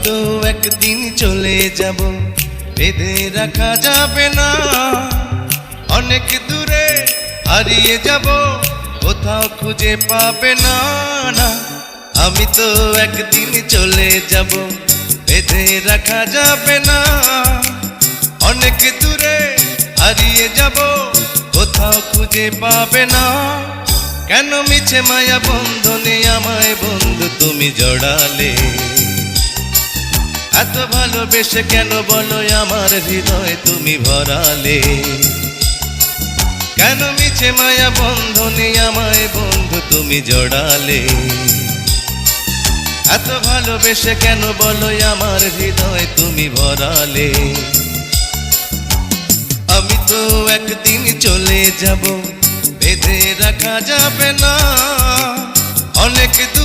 তো একদিন চলে যাব, বেঁধে রাখা যাবে না। অনেক দূরে হারিয়ে যাব, কোথাও খুঁজে পাবে না। না, আমি তো একদিন চলে যাব, বেঁধে রাখা যাবে না। অনেক দূরে হারিয়ে যাব, কোথাও খুঁজে পাবে না। কেন মিছে মায়া বন্ধনে আমায় বন্ধু তুমি জড়ালে? এত ভালোবেসে কেন বলো আমার হৃদয় তুমি ভরালে? কেন মিছে মায়া বন্ধনে আমায় বন্ধু তুমি জড়ালে? এত ভালোবেসে কেন বলো আমার হৃদয় তুমি ভরালে? আমি তো একদিন চলে যাব, বেঁধে রাখা যাবে না। অনেক